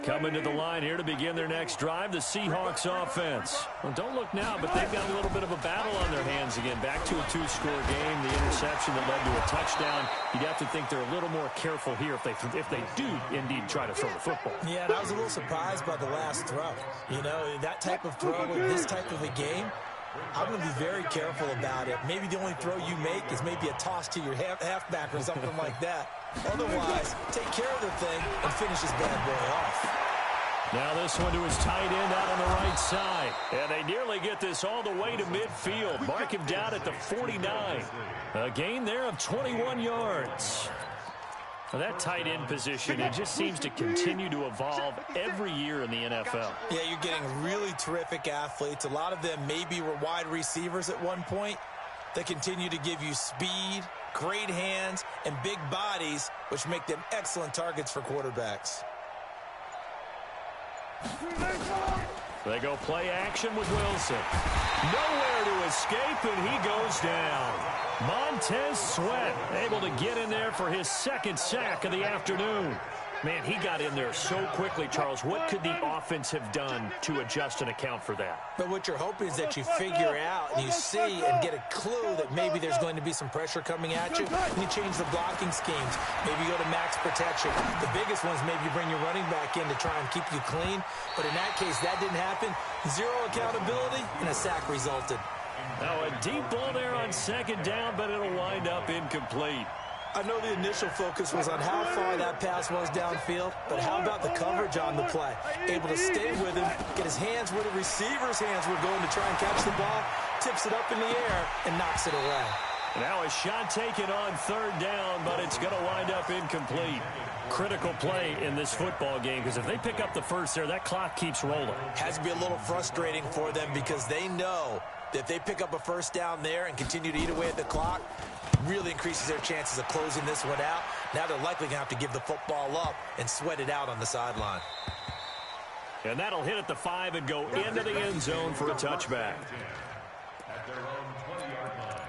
Coming to the line here to begin their next drive, the Seahawks offense. Well, don't look now, but they've got a little bit of a battle on their hands again. Back to a 2-score game, the interception that led to a touchdown. You'd have to think they're a little more careful here if they do indeed try to throw the football. Yeah, and I was a little surprised by the last throw. You know, that type of throw in this type of a game, I'm going to be very careful about it. Maybe the only throw you make is maybe a toss to your halfback or something like that. Otherwise, take care of the thing and finish this bad boy off. Now this one to his tight end out on the right side. And they nearly get this all the way to midfield. Mark him down at the 49. A gain there of 21 yards. Now that tight end position, it just seems to continue to evolve every year in the NFL. Yeah, you're getting really terrific athletes. A lot of them maybe were wide receivers at one point. They continue to give you speed, great hands, and big bodies, which make them excellent targets for quarterbacks. They go play action with Wilson. Nowhere to escape, and he goes down. Montez Sweat able to get in there for his second sack of the afternoon. Man, he got in there so quickly, Charles. What could the offense have done to adjust and account for that? But what you're hoping is that you figure out and you see and get a clue that maybe there's going to be some pressure coming at you, and you change the blocking schemes. Maybe you go to max protection. The biggest ones, maybe you bring your running back in to try and keep you clean. But in that case, that didn't happen. Zero accountability, and a sack resulted. Now a deep ball there on second down, but it'll wind up incomplete. I know the initial focus was on how far that pass was downfield, but how about the coverage on the play? Able to stay with him, get his hands where the receiver's hands were going to try and catch the ball, tips it up in the air, and knocks it away. Now a shot taken on third down, but it's going to wind up incomplete. Critical play in this football game, because if they pick up the first there, that clock keeps rolling. Has to be a little frustrating for them because they know that if they pick up a first down there and continue to eat away at the clock, really increases their chances of closing this one out. Now they're likely going to have to give the football up and sweat it out on the sideline. And that'll hit at the 5 and go into the end zone for a touchback. At their own 20-yard line.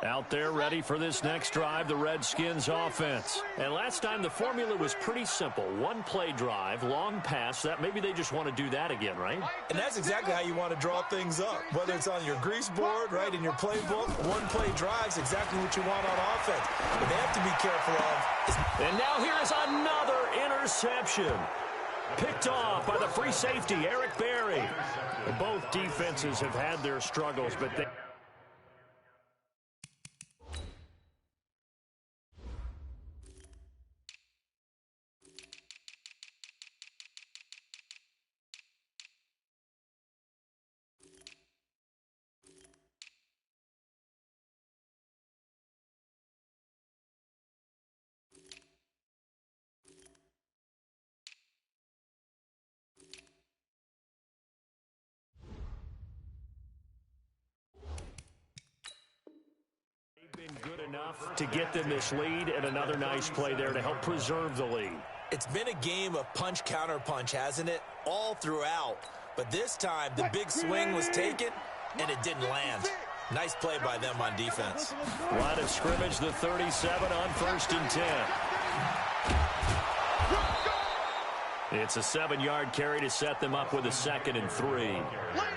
Out there ready for this next drive, the Redskins offense. And last time the formula was pretty simple. One play drive, long pass. That maybe they just want to do that again, right? And that's exactly how you want to draw things up. Whether it's on your grease board, right, in your playbook, one play drive's exactly what you want on offense. But they have to be careful of. And now here is another interception. Picked off by the free safety, Eric Berry. Both defenses have had their struggles, but they... been good enough to get them this lead, and another nice play there to help preserve the lead. It's been a game of punch, counter punch, hasn't it? All throughout. But this time, the big swing was taken, and it didn't land. Nice play by them on defense. Line of scrimmage, the 37 on 1st and 10. It's a 7-yard carry to set them up with a 2nd and 3.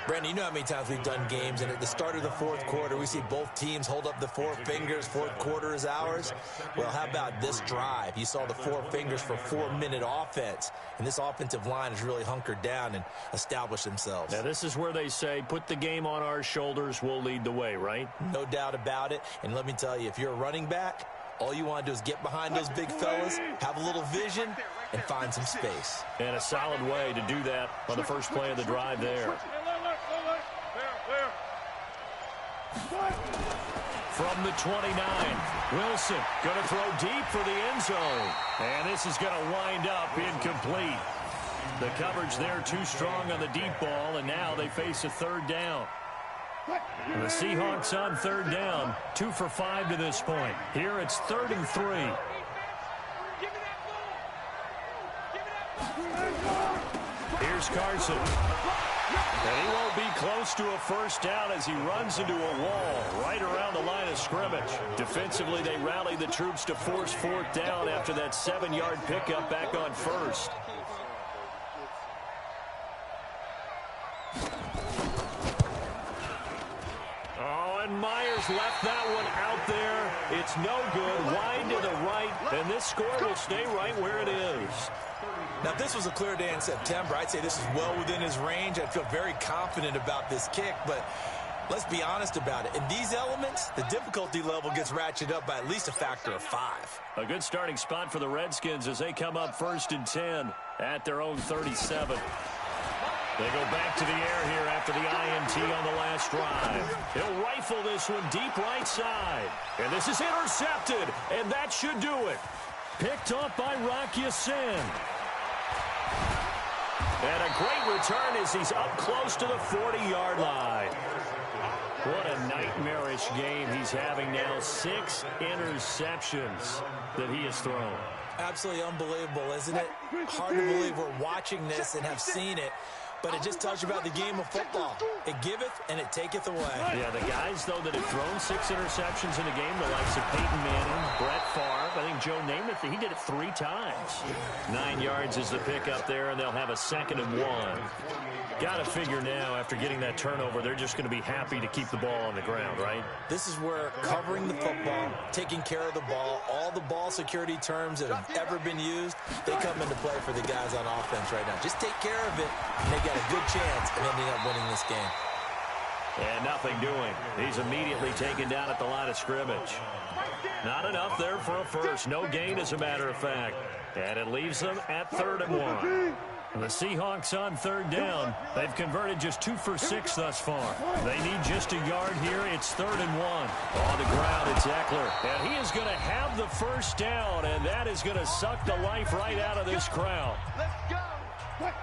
Brandon, you know how many times we've done games, and at the start of the fourth quarter, we see both teams hold up the 4 fingers, fourth quarter is ours. Well, how about this drive? You saw the 4 fingers for 4-minute offense, and this offensive line has really hunkered down and established themselves. Now, this is where they say, put the game on our shoulders, we'll lead the way, right? No doubt about it, and let me tell you, if you're a running back, all you want to do is get behind those big fellas, have a little vision, and find some space. And a solid way to do that on the first play of the drive there. From the 29, Wilson going to throw deep for the end zone. And this is going to wind up incomplete. The coverage there too strong on the deep ball, and now they face a 3rd down. And the Seahawks on 3rd down, 2 for 5 to this point. Here it's 3rd and 3. Here's Carson. And he won't be close to a first down as he runs into a wall right around the line of scrimmage. Defensively, they rally the troops to force 4th down after that 7-yard pickup back on 1st. And Myers left that one out there. It's no good. Wide to the right, and this score will stay right where it is. Now, if this was a clear day in September, I'd say this is well within his range. I'd feel very confident about this kick, but let's be honest about it. In these elements, the difficulty level gets ratcheted up by at least a factor of 5. A good starting spot for the Redskins as they come up 1st and 10 at their own 37. They go back to the air here after the INT on the last drive. He'll rifle this one deep right side. And this is intercepted, and that should do it. Picked off by Rock Ya-Sin. And a great return as he's up close to the 40-yard line. What a nightmarish game he's having now. 6 interceptions that he has thrown. Absolutely unbelievable, isn't it? Hard to believe we're watching this and have seen it. But it just tells you about the game of football. It giveth and it taketh away. Yeah, the guys, though, that have thrown 6 interceptions in a game, the likes of Peyton Manning, Brett Favre, I think Joe Namath, he did it 3 times. 9 yards is the pickup there, and they'll have a 2nd and 1. Got to figure now, after getting that turnover, they're just going to be happy to keep the ball on the ground, right? This is where covering the football, taking care of the ball, all the ball security terms that have ever been used, they come into play for the guys on offense right now. Just take care of it, and they got a good chance of ending up winning this game. And nothing doing. He's immediately taken down at the line of scrimmage. Not enough there for a first. No gain, as a matter of fact. And it leaves them at 3rd and 1. The Seahawks on 3rd down. They've converted just 2 for 6 thus far. They need just a yard here. It's 3rd and 1. On the ground, it's Eckler. And he is going to have the first down, and that is going to suck the life right out of this crowd.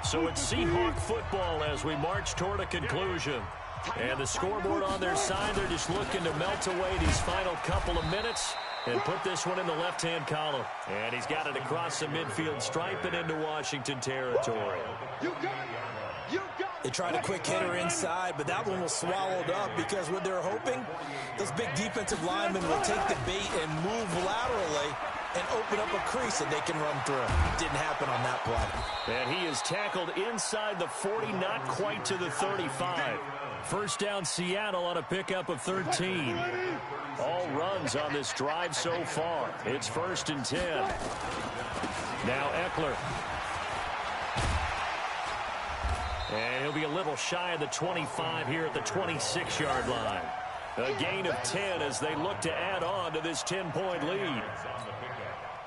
So it's Seahawk football as we march toward a conclusion. And the scoreboard on their side, they're just looking to melt away these final couple of minutes and put this one in the left-hand column. And he's got it across the midfield stripe and into Washington territory. They tried a quick hitter inside, but that one was swallowed up because what they're hoping, those big defensive linemen will take the bait and move laterally and open up a crease that they can run through. Didn't happen on that play. And he is tackled inside the 40, not quite to the 35. First down, Seattle on a pickup of 13. All runs on this drive so far. It's 1st and 10. Now Eckler. And he'll be a little shy of the 25 here at the 26-yard line. A gain of 10 as they look to add on to this 10-point lead.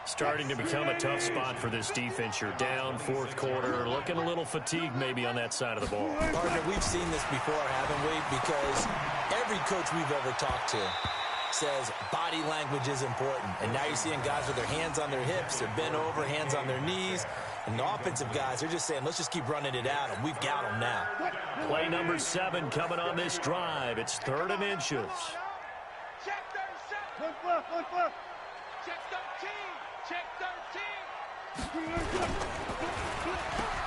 Starting to become a tough spot for this defense. You're down 4th quarter, looking a little fatigued maybe on that side of the ball. Partner, we've seen this before, haven't we? Because every coach we've ever talked to says body language is important. And now you're seeing guys with their hands on their hips, they're bent over, hands on their knees. And the offensive guys, they're just saying, let's just keep running it at them. We've got them now. Play number 7 coming on this drive. It's 3rd and inches. Check 37. Check 13. Check 13.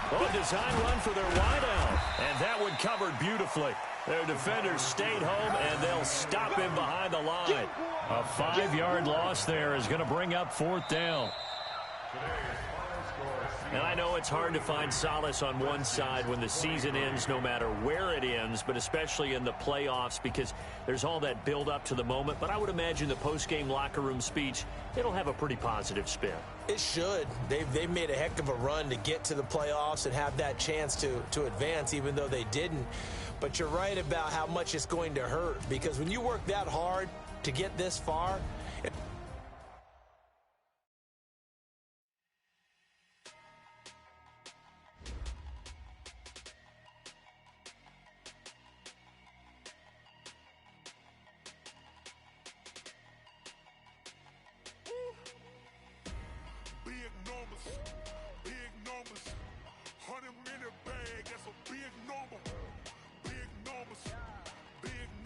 A design run for their wideout. And that one covered beautifully. Their defenders stayed home, and they'll stop him behind the line. A 5-yard loss there is going to bring up 4th down. And I know it's hard to find solace on one side when the season ends, no matter where it ends, but especially in the playoffs because there's all that build up to the moment. But I would imagine the post-game locker room speech, it'll have a pretty positive spin. It should. They've made a heck of a run to get to the playoffs and have that chance to advance, even though they didn't. But you're right about how much it's going to hurt because when you work that hard to get this far, big numbers, 100 minute bag, that's a big number, big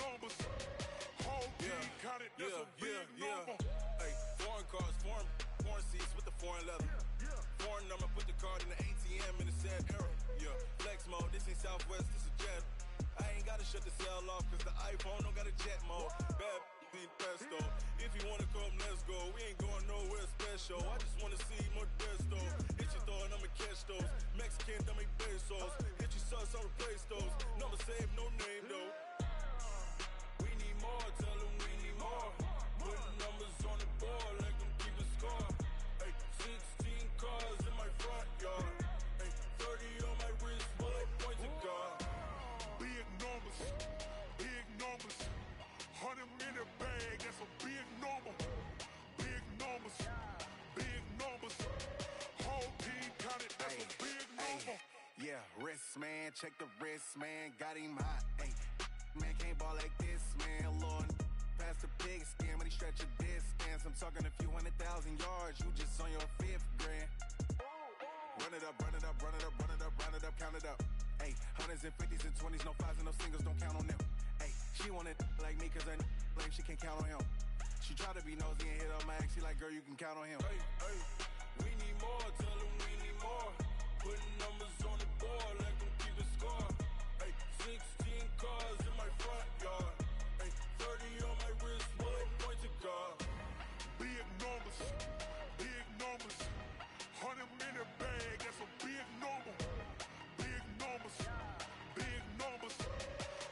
numbers, whole team counted, that's a big number. Hey, foreign cars, foreign seats with the foreign leather, foreign number, put the card in the ATM in the sad era, yeah, flex mode, this ain't Southwest, this is Jet. I ain't gotta shut the cell off, cause the iPhone don't got a jet mode, bad pesto. If you wanna come, let's go. We ain't going nowhere special. I just wanna see more desto. Hit your throw and I'ma catch those. Mexican, dummy pesos. Hit your sus, I'll replace those. Number save, no name though. We need more, tell them we need more. Putting numbers on the board, like them keep a score. Hey, 16 cars in my front yard. counted, that's a big number. Yeah, wrist, man, check the wrist, man, got him hot. Ay, man, can't ball like this, man, Lord. Past the pig skin when he stretch a distance. I'm talking a few 100,000 yards, you just on your 5th grand. Run it up, run it up, run it up, run it up, run it up, count it up. Ay, hundreds and 50s and 20s, no 5s and no singles, don't count on them. Ay, she wanted like me cause her lame, she can't count on him. She try to be nosy and hit up my ex, she like, girl, you can count on him. Hey, hey, we need more, tell them we need more. Putting numbers on the board, let them keep it score. Hey, 16 cars in my front yard. Hey, 30 on my wrist, one point to God. Big numbers, big numbers. 100-minute bag, that's a big number. Big numbers, big numbers.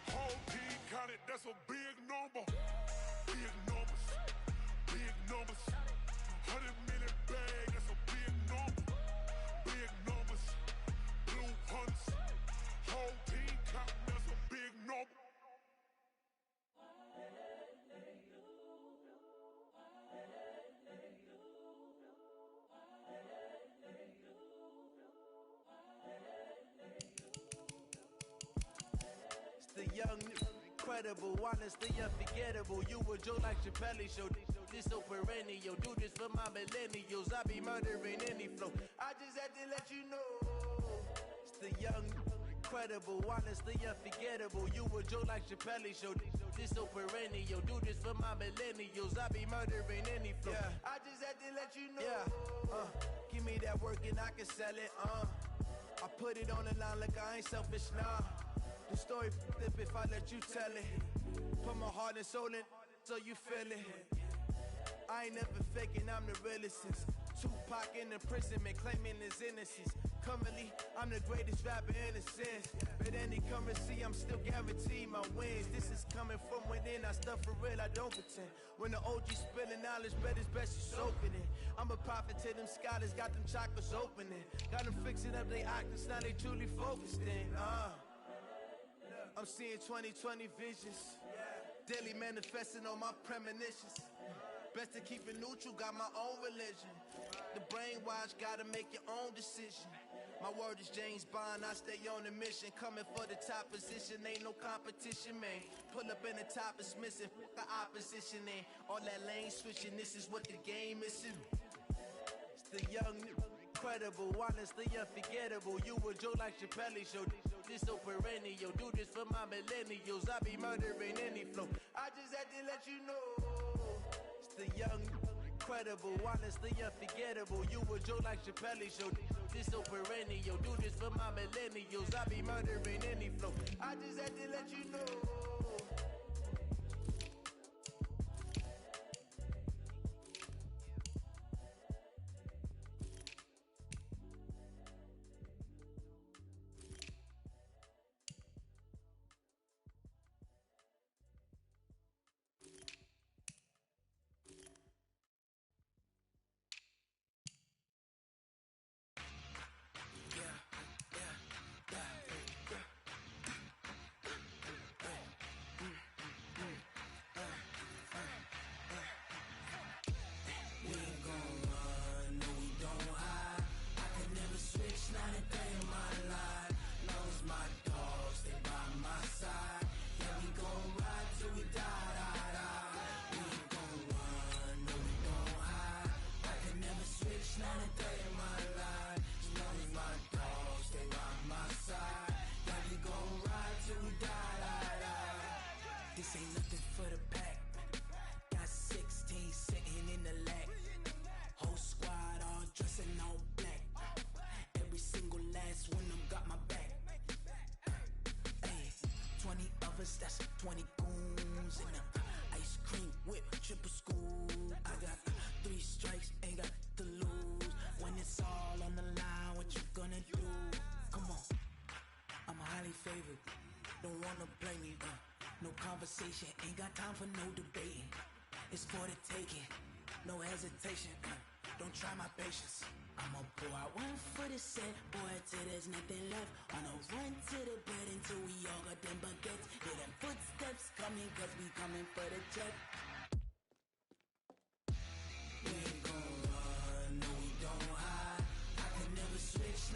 Whole team counted, that's a big number. Big numbers, big numbers. 100-minute bag, that's a big number. Big numbers, blue hunts. Whole team counting, that's a big number. The young, incredible, honestly unforgettable. You a joke like Chappelle show. This so perennial. Do this for my millennials. I be murdering any flow. I just had to let you know. It's the young, incredible, honestly unforgettable. You a joke like Chappelle show. This so perennial. Do this for my millennials. I be murdering any flow. Yeah. I just had to let you know. Yeah. Give me that work and I can sell it. I put it on the line like I ain't selfish, nah. The story flip if I let you tell it. Put my heart and soul in so you feel it. I ain't never faking, I'm the realest since Tupac in imprisonment, claiming his innocence. Currently, I'm the greatest rapper in a sense. But any currency, I'm still guaranteed my wins. This is coming from within, I stuff for real, I don't pretend. When the OG spilling knowledge, bet it's best you soaking it. I'm a prophet to them scholars, got them chakras opening. Got them fixing up they octaves, now they truly focused in. I'm seeing 2020 visions. Daily manifesting on my premonitions. Best to keep it neutral, got my own religion. The brainwash, gotta make your own decision. My word is James Bond, I stay on a mission. Coming for the top position, ain't no competition, man. Pull up in the top, it's missing, fuck the opposition, ain't all that lane switching, this is what the game is. It's the young, incredible, honestly unforgettable. You a joke like Chappelle show. This so perennial. Do this for my millennials. I be murdering any flow. I just had to let you know. It's the young, incredible, honestly unforgettable. You a joke like Chappelle show. This so perennial. Do this for my millennials. I be murdering any flow. I just had to let you know. This ain't nothing for the pack. Got 16 sitting in the lap. Whole squad all dressing all black. Every single last one of them got my back. Hey, 20 of us, that's 20 goons in the ice cream whip, triple school. I got 3 strikes, ain't got to lose. When it's all on the line, what you gonna do? Come on, I'm highly favored. Don't wanna play me, no conversation, ain't got time for no debating. It's for the taking, no hesitation. Don't try my patience. I'ma pour out one for the set, boy, till there's nothing left. On a run to the bed until we all got them baguettes. Hear them footsteps coming, cause we coming for the jet. We ain't gon' run, no we don't hide. I can never switch,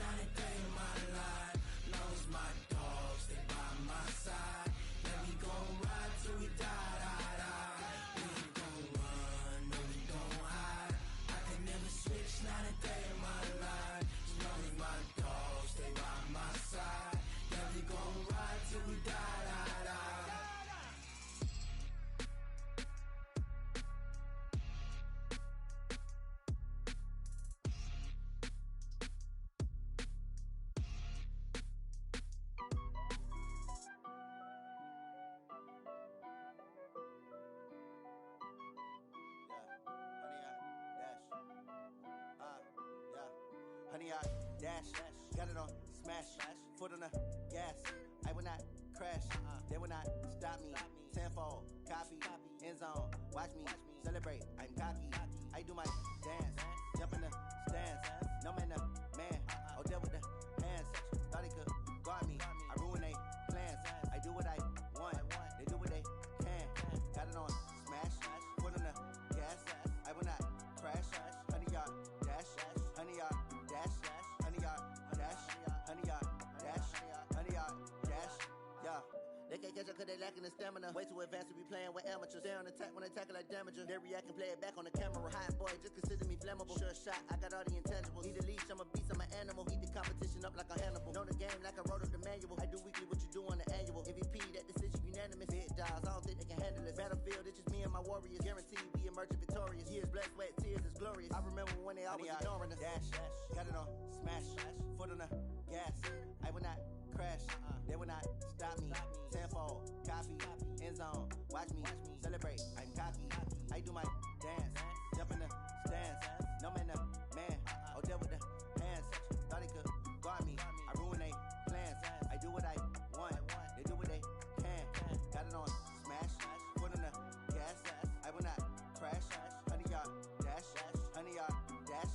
100 yard dash. Got it on smash. Foot on the gas. I will not crash. They will not stop me. Tenfold copy. End zone. Watch me celebrate. I'm cocky. I do my dance. Jump in the stands. No man, the man. Oh, deal with the hands. Thought he could guard me. I ruin they plans. I do what I want. They do what they can. Got it on smash. Foot on the gas. I will not crash. 100 yard dash. 100 yard dash. 100 yard dash. 100 yard dash. 100 yard dash. Yeah. They can't catch up cause they lacking the stamina. Way too advanced to be playing with amateurs. Stay on attack when they tackle like damager. They react and play it back on the camera. Hot boy, just consider me flammable. Sure shot, I got all the intangibles. Need a leash, I'm a beast, I'm an animal. Eat the competition up like a Hannibal. Know the game like I wrote up the manual. I do weekly what you do on the annual. MVP, that decision unanimous. Big dogs, I don't think they can handle this. Battlefield, it's just me and my warriors. Guaranteed we emerging victorious. Years, blood, sweat, tears, is glorious. I remember when they always ignoring us. Dash, got it on smash. Foot on the gas. I will not crash. They will not stop me. Tenfold copy. End zone. Watch me celebrate. I'm cocky. I do my dance. Jump in the stands. No man, the man. Oh, deal with the hands. Thought he could guard me. I ruin they plans. I do what I want. They do what they can. Got it on smash. Foot on the gas. I will not crash. 100 yard dash. 100 yard dash.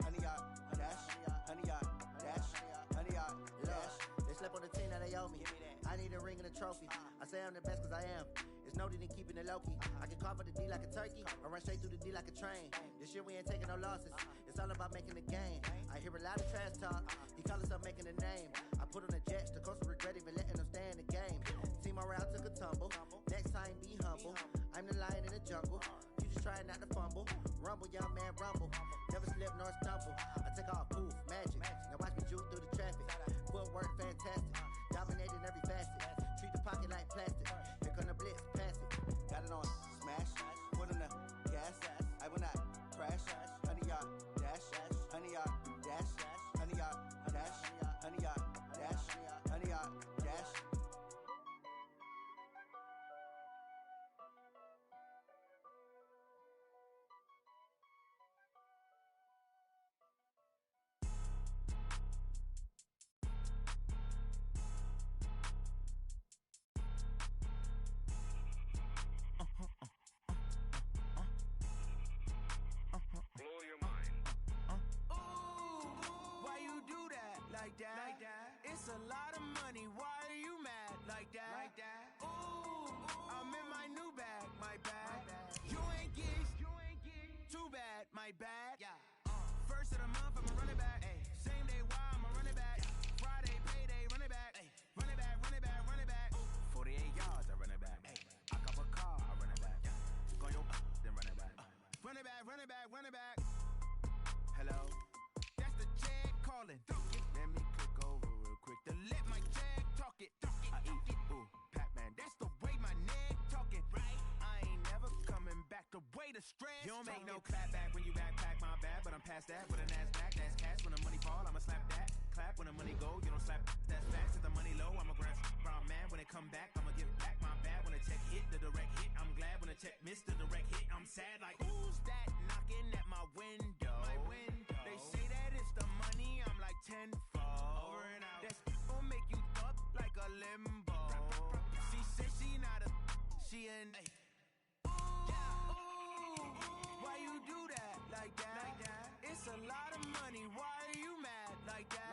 100 yard dash. 100 yard dash. 100 yard dash. They slept on the team that they owe me. I need a ring and a trophy. I say I'm the best cause I am. It's no need in keeping it low-key. I can carve up the D like a turkey or run straight through the D like a train. This year we ain't taking no losses. It's all about making the game. I hear a lot of trash talk. He call himself making a name. I put on the jets. The coach will regret even letting them stay in the game. Team morale took a tumble. Next time be humble. I'm the lion in the jungle. You just trying not to fumble. Rumble, young man, rumble. Never slip nor stumble. I take off, poof, magic. Now watch me juke through the traffic. Footwork fantastic. Dominating every facet. Treat the pocket like plastic. Here come the blitz, pass it. Got it on smash. Foot on the gas. I will not crash. 100 yard dash. 100 yard dash. 100 yard dash. 100 yard dash. 100 yard dash. Like that. It's a lot of money. Why are you mad like that? Ooh, I'm in my new bag, my bag. You ain't get too bad, my bad. Yeah. First of the month, I'ma run it back. Ay. Same day, why I'ma run it back. Friday, payday, run it back. Ay. Run it back, run it back, run it back. 48 yards, I run it back. Ay. I cop a car, I run it back. Yeah. Go your then run it back. Run it back, run it back, run it back. Hello, that's the check calling. Let me click over real quick to let my check talk it. I eat it, ooh, Pac-Man. That's the way my neck talking. Right? I ain't never coming back. The way the stress. You don't make no clap back when you backpack my bad, but I'm past that with a NASDAQ. That's cash when the money fall. I'ma slap that. Clap when the money go. You don't slap. That's fast. If the money low, I'ma grab. Brown man when it come back, I'ma give back my bad when the check hit the direct hit. I'm glad when the check missed the direct hit. I'm sad like who's that knocking at my window? My window. They say that it's the money. I'm like tenfold. Over and out. That's gon' make you up like a limbo. She said she not a. She an. Why you do that like that? It's a lot of money. Why are you mad like that?